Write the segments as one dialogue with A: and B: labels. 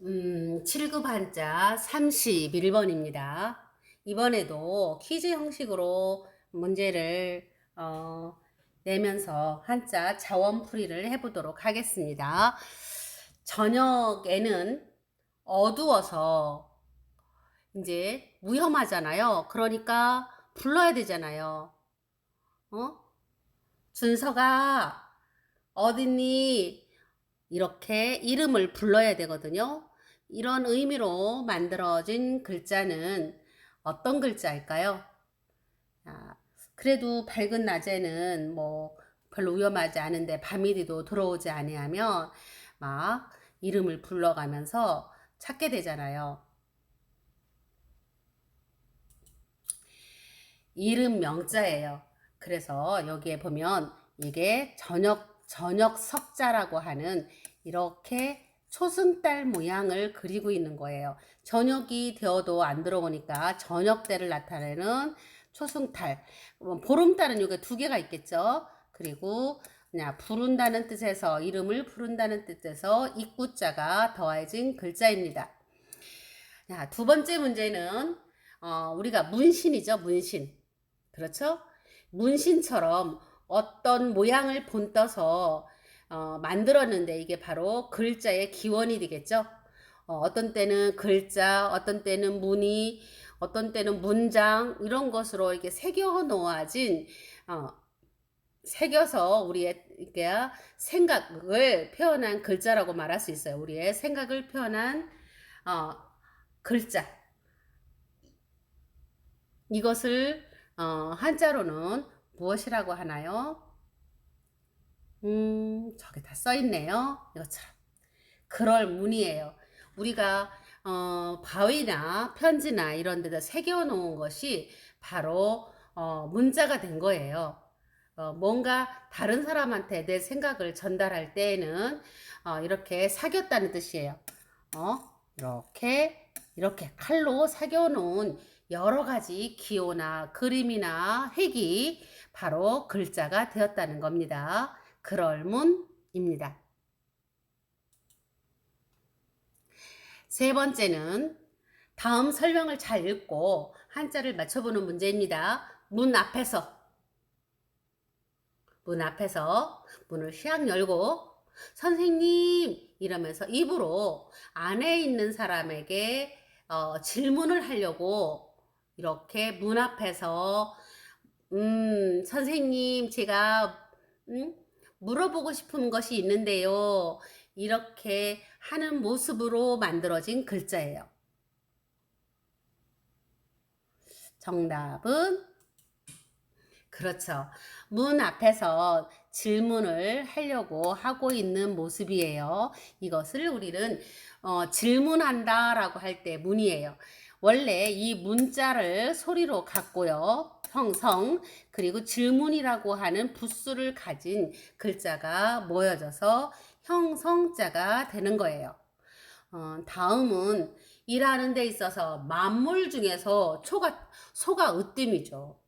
A: 7급 한자 31번입니다. 이번에도 퀴즈 형식으로 문제를 내면서 한자 자원풀이를 해보도록 하겠습니다. 저녁에는 어두워서 이제 무혐하잖아요. 그러니까 불러야 되잖아요. 어? 준서가 어딨니? 이렇게 이름을 불러야 되거든요. 이런 의미로 만들어진 글자는 어떤 글자일까요? 아, 그래도 밝은 낮에는 뭐 별로 위험하지 않은데 밤이 돼도 들어오지 아니하면 막 이름을 불러가면서 찾게 되잖아요. 이름 명자예요. 그래서 여기에 보면 이게 저녁 석자라고 하는 이렇게 초승달 모양을 그리고 있는 거예요. 저녁이 되어도 안 들어오니까 저녁 때를 나타내는 초승달. 보름달은 이게 두 개가 있겠죠. 그리고 그냥 부른다는 뜻에서 이름을 부른다는 뜻에서 입구자가 더해진 글자입니다. 자, 두 번째 문제는 우리가 문신이죠, 문신. 그렇죠? 문신처럼 어떤 모양을 본떠서 만들었는데 이게 바로 글자의 기원이 되겠죠. 어떤 때는 글자, 어떤 때는 무늬, 어떤 때는 문장 이런 것으로 이렇게 새겨 놓아진 새겨서 우리의 이게 생각을 표현한 글자라고 말할 수 있어요. 우리의 생각을 표현한 어, 글자. 이것을 한자로는 무엇이라고 하나요? 저기 다 써있네요. 이것처럼. 그럴 문이에요. 우리가 바위나 편지나 이런 데다 새겨 놓은 것이 바로 문자가 된 거예요. 뭔가 다른 사람한테 내 생각을 전달할 때에는 이렇게 사겼다는 뜻이에요. 이렇게 칼로 사겨 놓은 여러 가지 기호나 그림이나 색이 바로 글자가 되었다는 겁니다. 그럴문입니다. 세 번째는 다음 설명을 잘 읽고 한자를 맞춰보는 문제입니다. 문 앞에서 문을 휘악 열고 선생님 이러면서 입으로 안에 있는 사람에게 질문을 하려고 이렇게 문 앞에서 선생님 제가 물어보고 싶은 것이 있는데요. 이렇게 하는 모습으로 만들어진 글자예요. 정답은 그렇죠. 문 앞에서 질문을 하려고 하고 있는 모습이에요. 이것을 우리는 질문한다라고 할 때 문이에요. 원래 이 문자를 소리로 갖고요. 형성 그리고 질문이라고 하는 부수를 가진 글자가 모여져서 형성자가 되는 거예요. 다음은 일하는 데 있어서 만물 중에서 소가 으뜸이죠.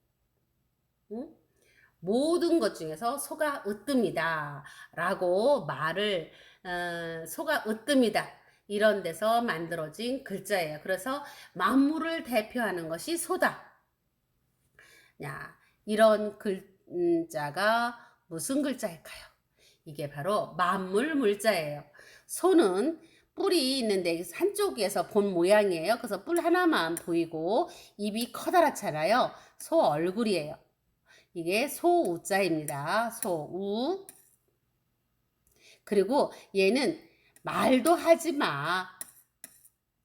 A: 응? 모든 것 중에서 소가 으뜸이다 라고 말을 소가 으뜸이다 이런 데서 만들어진 글자예요. 그래서 만물을 대표하는 것이 소다. 야, 이런 글자가 무슨 글자일까요? 이게 바로 만물 물자예요. 소는 뿔이 있는데 한쪽에서 본 모양이에요. 그래서 뿔 하나만 보이고 입이 커다랗잖아요. 소 얼굴이에요. 이게 소우자입니다. 소우. 그리고 얘는 말도 하지 마.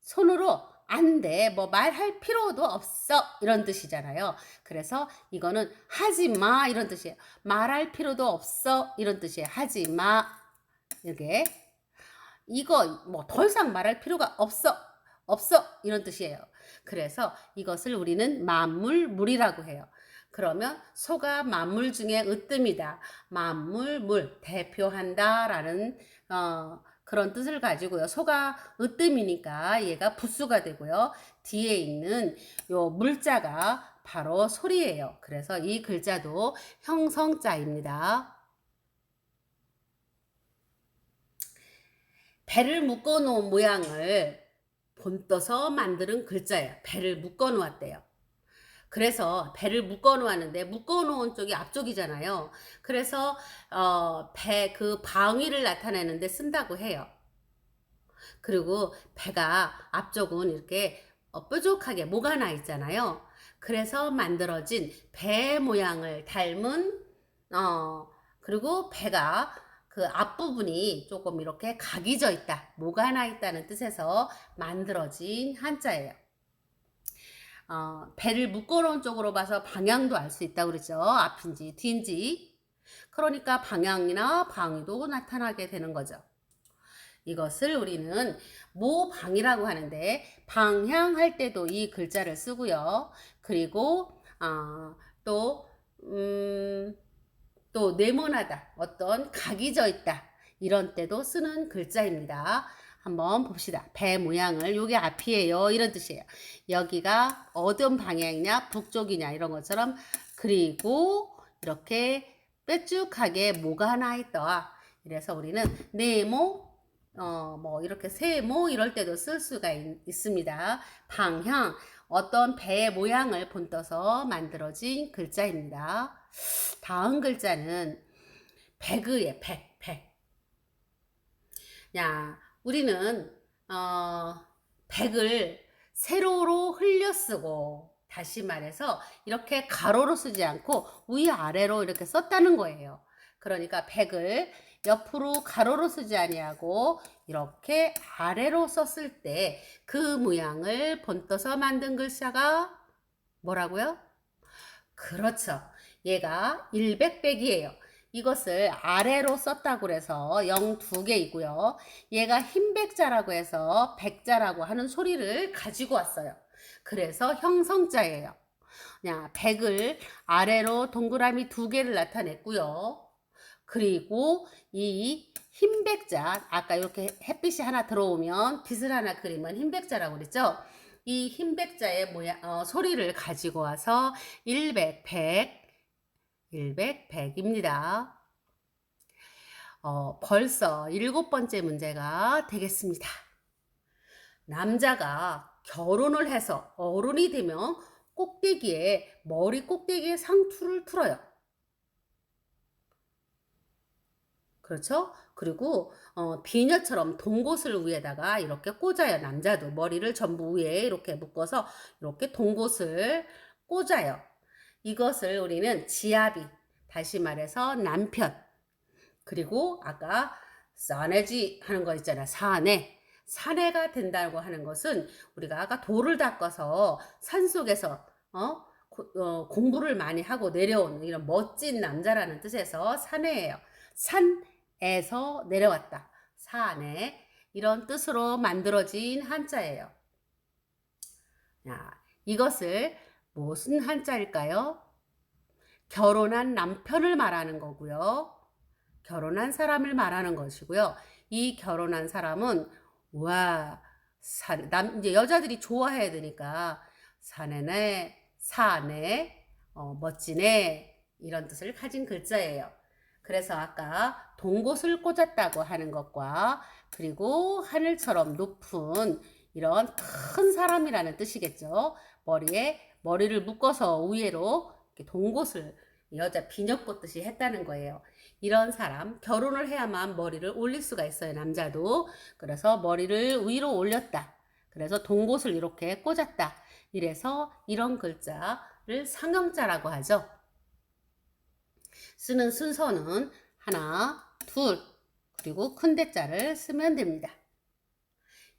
A: 손으로 안 돼. 뭐 말할 필요도 없어. 이런 뜻이잖아요. 그래서 이거는 하지 마. 이런 뜻이에요. 말할 필요도 없어. 이런 뜻이에요. 하지 마. 이게 이거 뭐 더 이상 말할 필요가 없어. 없어. 이런 뜻이에요. 그래서 이것을 우리는 만물물이라고 해요. 그러면 소가 만물 중에 으뜸이다. 만물물 대표한다라는 그런 뜻을 가지고요. 소가 으뜸이니까 얘가 부수가 되고요. 뒤에 있는 요 물자가 바로 소리예요. 그래서 이 글자도 형성자입니다. 배를 묶어 놓은 모양을 본떠서 만드는 글자예요. 배를 묶어 놓았대요. 그래서 배를 묶어 놓았는데 묶어 놓은 쪽이 앞쪽이잖아요. 그래서 배 그 방위를 나타내는데 쓴다고 해요. 그리고 배가 앞쪽은 이렇게 뾰족하게 목가 나 있잖아요. 그래서 만들어진 배 모양을 닮은 그리고 배가 그 앞부분이 조금 이렇게 각이 져 있다, 목가 나 있다는 뜻에서 만들어진 한자예요. 배를 묶어놓은 쪽으로 봐서 방향도 알 수 있다고 그러죠. 앞인지 뒤인지. 그러니까 방향이나 방위도 나타나게 되는 거죠. 이것을 우리는 모방이라고 하는데, 방향할 때도 이 글자를 쓰고요. 그리고 또 또 네모나다, 어떤 각이 져 있다, 이런 때도 쓰는 글자입니다. 한번 봅시다. 배 모양을, 요게 앞이에요, 이런 뜻이에요. 여기가 어떤 방향이냐, 북쪽이냐, 이런 것처럼. 그리고 이렇게 뾰족하게 모가 나 있다. 이래서 우리는 네모, 뭐 이렇게 세모, 이럴 때도 쓸 수가 있습니다. 방향, 어떤 배의 모양을 본떠서 만들어진 글자입니다. 다음 글자는 백의에 백. 야, 우리는 백을 세로로 흘려 쓰고, 다시 말해서 이렇게 가로로 쓰지 않고 위아래로 이렇게 썼다는 거예요. 그러니까 백을 옆으로 가로로 쓰지 아니하고 이렇게 아래로 썼을 때 그 모양을 본떠서 만든 글자가 뭐라고요? 그렇죠. 얘가 일백백이에요. 이것을 아래로 썼다고 해서 0 2개 있고요. 얘가 흰백자라고 해서 백자라고 하는 소리를 가지고 왔어요. 그래서 형성자예요. 야, 백을 아래로 동그라미 2개를 나타냈고요. 그리고 이 흰백자, 아까 이렇게 햇빛이 하나 들어오면 빛을 하나 그리면 흰백자라고 그랬죠. 이 흰백자의 모양, 소리를 가지고 와서 일백백입니다. 벌써 7번째 문제가 되겠습니다. 남자가 결혼을 해서 어른이 되면 머리 꼭대기에 상투를 틀어요. 그렇죠? 그리고 비녀처럼 동곳을 위에다가 이렇게 꽂아요. 남자도 머리를 전부 위에 이렇게 묶어서 이렇게 동곳을 꽂아요. 이것을 우리는 지아비, 다시 말해서 남편, 그리고 아까 사내지 하는 거 있잖아. 사내가 된다고 하는 것은 우리가 아까 돌을 닦아서 산속에서 공부를 많이 하고 내려온 이런 멋진 남자라는 뜻에서 사내예요. 산에서 내려왔다, 사내, 이런 뜻으로 만들어진 한자예요. 이것을 무슨 한자일까요? 결혼한 남편을 말하는 거고요. 결혼한 사람을 말하는 것이고요. 이 결혼한 사람은 이제 여자들이 좋아해야 되니까 사내, 멋지네, 이런 뜻을 가진 글자예요. 그래서 아까 동곳을 꽂았다고 하는 것과, 그리고 하늘처럼 높은 이런 큰 사람이라는 뜻이겠죠. 머리를 묶어서 위로 이렇게 동곳을 여자 비녀 꽂듯이 했다는 거예요. 이런 사람, 결혼을 해야만 머리를 올릴 수가 있어요, 남자도. 그래서 머리를 위로 올렸다, 그래서 동곳을 이렇게 꽂았다, 이래서 이런 글자를 상형자라고 하죠. 쓰는 순서는 하나, 둘, 그리고 큰 대자를 쓰면 됩니다.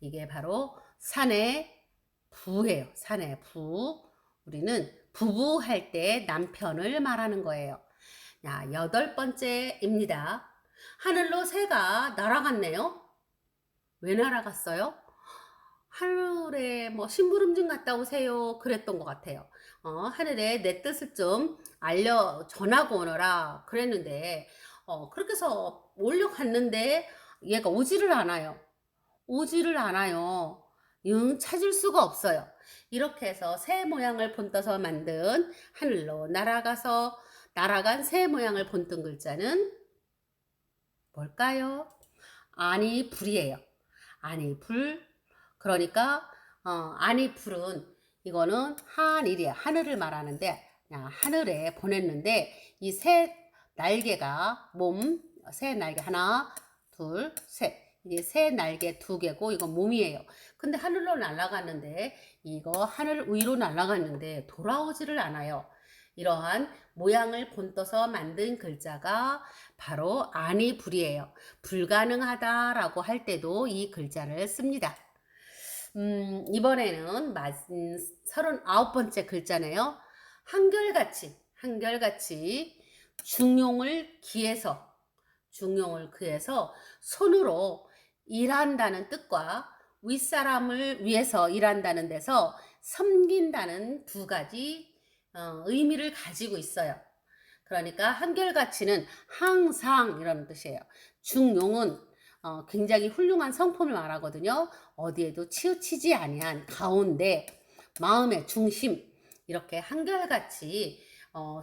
A: 이게 바로 사내 부예요. 사내 부. 우리는 부부할 때 남편을 말하는 거예요. 8번째입니다. 하늘로 새가 날아갔네요. 왜 날아갔어요? 하늘에 뭐 심부름좀 갔다 오세요, 그랬던 것 같아요. 하늘에 내 뜻을 좀 전하고 오너라 그랬는데, 그렇게 해서 올려갔는데 얘가 오지를 않아요. 찾을 수가 없어요. 이렇게 해서 새 모양을 본떠서 만든, 하늘로 날아간 새 모양을 본뜬 글자는 뭘까요? 아니, 불이에요. 아니 불. 그러니까 아니 불은 이거는 한일이에요. 하늘을 말하는데 하늘에 보냈는데 이 새 날개가 새 날개 하나 둘 셋, 이게 새 날개 두 개고 이건 몸이에요. 근데 하늘로 날아갔는데 이거 하늘 위로 날아갔는데 돌아오지를 않아요. 이러한 모양을 본떠서 만든 글자가 바로 아니 불이에요. 불가능하다라고 할 때도 이 글자를 씁니다. 이번에는 39번째 글자네요. 한결같이 중용을 기해서 손으로 일한다는 뜻과 윗사람을 위해서 일한다는 데서 섬긴다는 두 가지 의미를 가지고 있어요. 그러니까 한결같이는 항상 이라는 뜻이에요. 중용은 굉장히 훌륭한 성품을 말하거든요. 어디에도 치우치지 아니한 가운데 마음의 중심, 이렇게 한결같이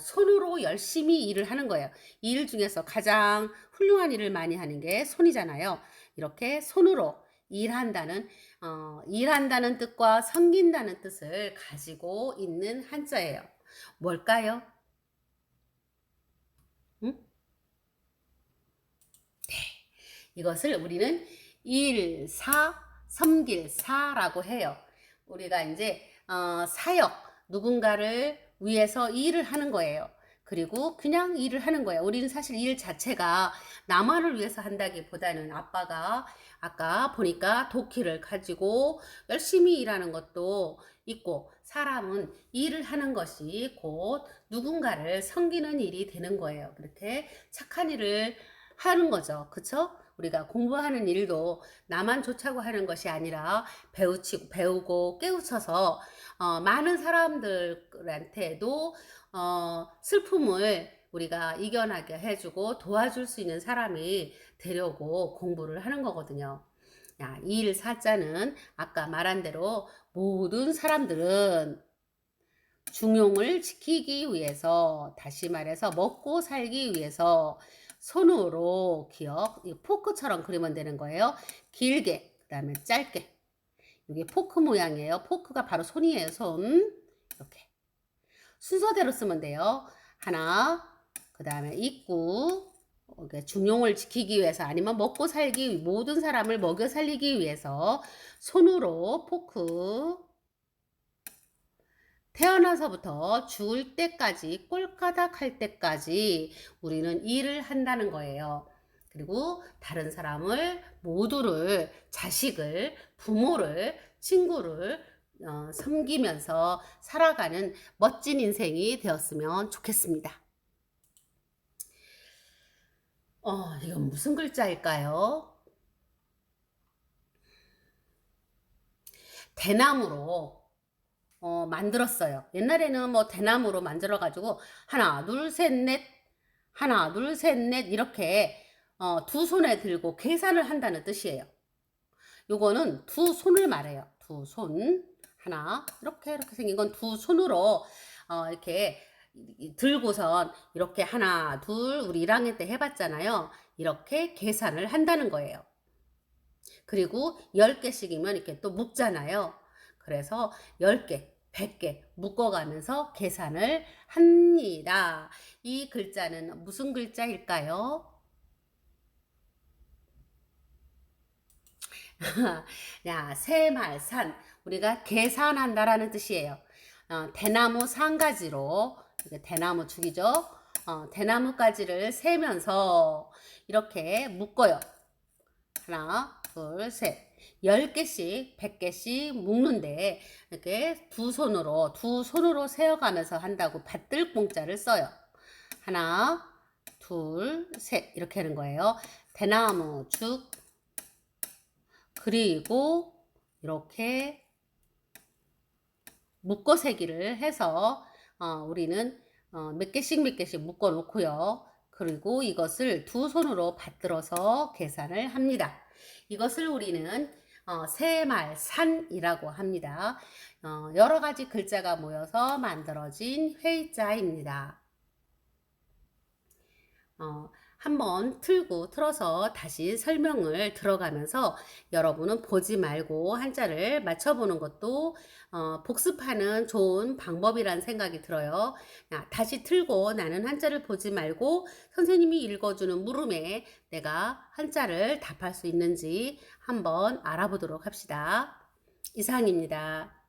A: 손으로 열심히 일을 하는 거예요. 일 중에서 가장 훌륭한 일을 많이 하는 게 손이잖아요. 이렇게 손으로 일한다는 뜻과 섬긴다는 뜻을 가지고 있는 한자예요. 뭘까요? 응? 네. 이것을 우리는 일사, 섬길사라고 해요. 우리가 이제 사역, 누군가를 위해서 일을 하는 거예요. 그리고 그냥 일을 하는 거예요. 우리는 사실 일 자체가 나만을 위해서 한다기보다는 아빠가 아까 보니까 도끼를 가지고 열심히 일하는 것도 있고, 사람은 일을 하는 것이 곧 누군가를 섬기는 일이 되는 거예요. 그렇게 착한 일을 하는 거죠. 그쵸? 우리가 공부하는 일도 나만 좋자고 하는 것이 아니라 배우고 깨우쳐서 많은 사람들한테도 슬픔을 우리가 이겨나게 해주고 도와줄 수 있는 사람이 되려고 공부를 하는 거거든요. 일 사자는 아까 말한 대로 모든 사람들은 중용을 지키기 위해서, 다시 말해서 먹고 살기 위해서 손으로 포크처럼 그리면 되는 거예요. 길게, 그 다음에 짧게. 이게 포크 모양이에요. 포크가 바로 손이에요. 손. 이렇게. 순서대로 쓰면 돼요. 하나, 그 다음에 입구, 중용을 지키기 위해서, 아니면 먹고 살기, 모든 사람을 먹여 살리기 위해서 손으로 포크, 태어나서부터 죽을 때까지, 꼴까닥 할 때까지 우리는 일을 한다는 거예요. 그리고 다른 사람을 모두를, 자식을, 부모를, 친구를 섬기면서 살아가는 멋진 인생이 되었으면 좋겠습니다. 이건 무슨 글자일까요? 대나무로 만들었어요. 옛날에는 뭐 대나무로 만들어 가지고 하나 둘 셋 넷 이렇게 두 손에 들고 계산을 한다는 뜻이에요. 요거는 두 손을 말해요. 두 손. 하나 이렇게 생긴 건 두 손으로 이렇게 들고선 이렇게 하나 둘, 우리 1학년 때 해봤잖아요. 이렇게 계산을 한다는 거예요. 그리고 10개씩이면 이렇게 또 묶잖아요. 그래서 10개, 100개 묶어가면서 계산을 합니다. 이 글자는 무슨 글자일까요? 새말산. 우리가 계산한다라는 뜻이에요. 대나무 산가지로, 대나무 죽이죠. 대나무 가지를 세면서 이렇게 묶어요. 하나, 둘, 셋. 10개씩, 100개씩 묶는데 이렇게 두 손으로 세어가면서 한다고 밭들공자를 써요. 하나, 둘, 셋 이렇게 하는 거예요. 대나무 죽, 그리고 이렇게 묶어세기를 해서 우리는 몇 개씩 묶어 놓고요. 그리고 이것을 두 손으로 받들어서 계산을 합니다. 이것을 우리는 새말산이라고 합니다. 여러 가지 글자가 모여서 만들어진 회자입니다. 한번 틀어서 다시 설명을 들어가면서 여러분은 보지 말고 한자를 맞춰보는 것도 복습하는 좋은 방법이라는 생각이 들어요. 다시 틀고 나는 한자를 보지 말고 선생님이 읽어주는 물음에 내가 한자를 답할 수 있는지 한번 알아보도록 합시다. 이상입니다.